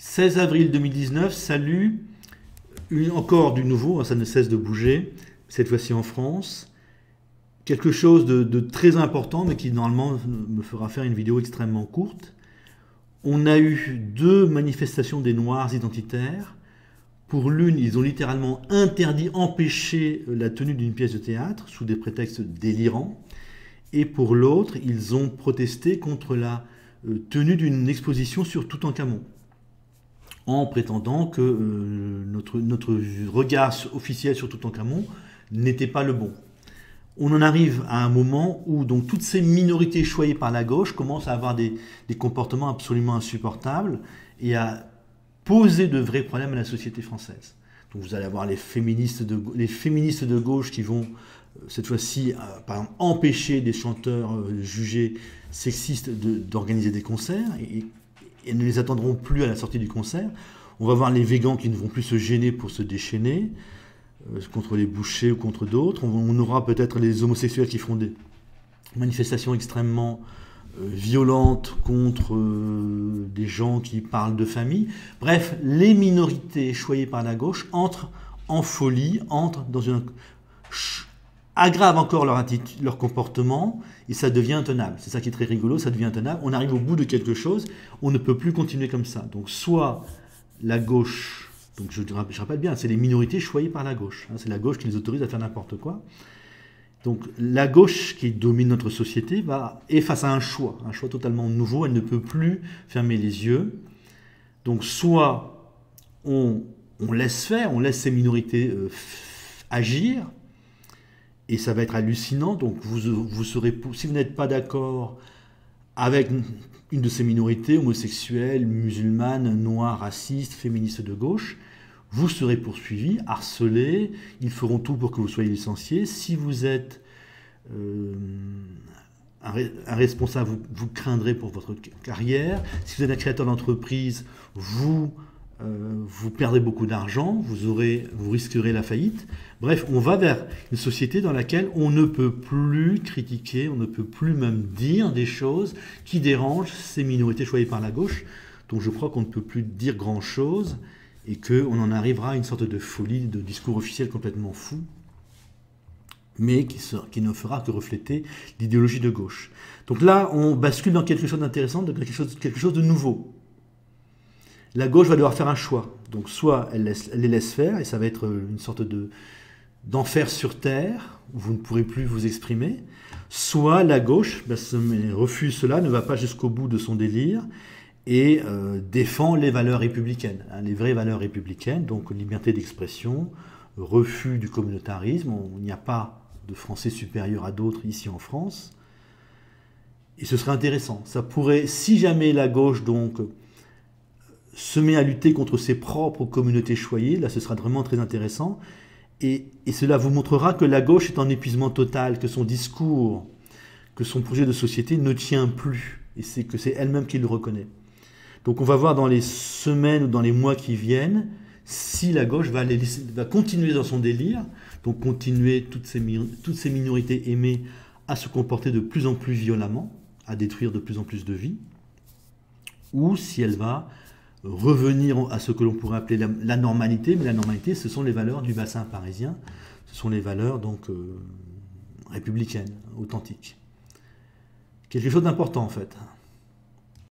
16 avril 2019, salut, encore du nouveau, hein, ça ne cesse de bouger, cette fois-ci en France. Quelque chose de très important, mais qui normalement me fera faire une vidéo extrêmement courte. On a eu 2 manifestations des Noirs identitaires. Pour l'une, ils ont littéralement interdit, empêché la tenue d'une pièce de théâtre sous des prétextes délirants. Et pour l'autre, ils ont protesté contre la tenue d'une exposition sur Toutankhamon, en prétendant que notre regard officiel sur Toutankhamon n'était pas le bon. On en arrive à un moment où donc, toutes ces minorités choyées par la gauche commencent à avoir des comportements absolument insupportables et à poser de vrais problèmes à la société française. Donc vous allez avoir les féministes de gauche qui vont, cette fois-ci, par exemple, empêcher des chanteurs jugés sexistes d'organiser des concerts et ne les attendront plus à la sortie du concert. On va voir les végans qui ne vont plus se gêner pour se déchaîner contre les bouchers ou contre d'autres. On aura peut-être les homosexuels qui feront des manifestations extrêmement violentes contre des gens qui parlent de famille. Bref, les minorités choyées par la gauche entrent en folie, aggravent encore leur comportement et ça devient intenable. C'est ça qui est très rigolo, ça devient intenable. On arrive au bout de quelque chose, on ne peut plus continuer comme ça. Donc soit la gauche, donc je rappelle bien, c'est les minorités choyées par la gauche. C'est la gauche qui les autorise à faire n'importe quoi. Donc la gauche qui domine notre société est face à un choix totalement nouveau, elle ne peut plus fermer les yeux. Donc soit on laisse faire, on laisse ces minorités agir, et ça va être hallucinant. Donc vous serez, si vous n'êtes pas d'accord avec une de ces minorités, homosexuelles, musulmanes, noires, racistes, féministes de gauche, vous serez poursuivi, harcelé, ils feront tout pour que vous soyez licencié. Si vous êtes un responsable, vous craindrez pour votre carrière. Si vous êtes un créateur d'entreprise, vous perdrez beaucoup d'argent, vous risquerez la faillite. Bref, on va vers une société dans laquelle on ne peut plus critiquer, on ne peut plus même dire des choses qui dérangent ces minorités choisies par la gauche. Donc je crois qu'on ne peut plus dire grand-chose et qu'on en arrivera à une sorte de folie, de discours officiel complètement fou, mais qui ne fera que refléter l'idéologie de gauche. Donc là, on bascule dans quelque chose d'intéressant, quelque chose de nouveau. La gauche va devoir faire un choix. Donc soit elle les laisse faire, et ça va être une sorte d'enfer sur terre, où vous ne pourrez plus vous exprimer, soit la gauche refuse cela, ne va pas jusqu'au bout de son délire, et défend les valeurs républicaines, les vraies valeurs républicaines, donc liberté d'expression, refus du communautarisme. Il n'y a pas de Français supérieur à d'autres ici en France. Et ce serait intéressant. Ça pourrait, si jamais la gauche donc se met à lutter contre ses propres communautés choyées, là ce sera vraiment très intéressant. Et cela vous montrera que la gauche est en épuisement total, que son discours, que son projet de société ne tient plus. Et que c'est elle-même qui le reconnaît. Donc on va voir dans les semaines ou dans les mois qui viennent si la gauche va continuer dans son délire, donc continuer toutes ces minorités aimées à se comporter de plus en plus violemment, à détruire de plus en plus de vies, ou si elle va revenir à ce que l'on pourrait appeler la normalité, mais la normalité, ce sont les valeurs du bassin parisien, ce sont les valeurs donc républicaines, authentiques. Quelque chose d'important en fait.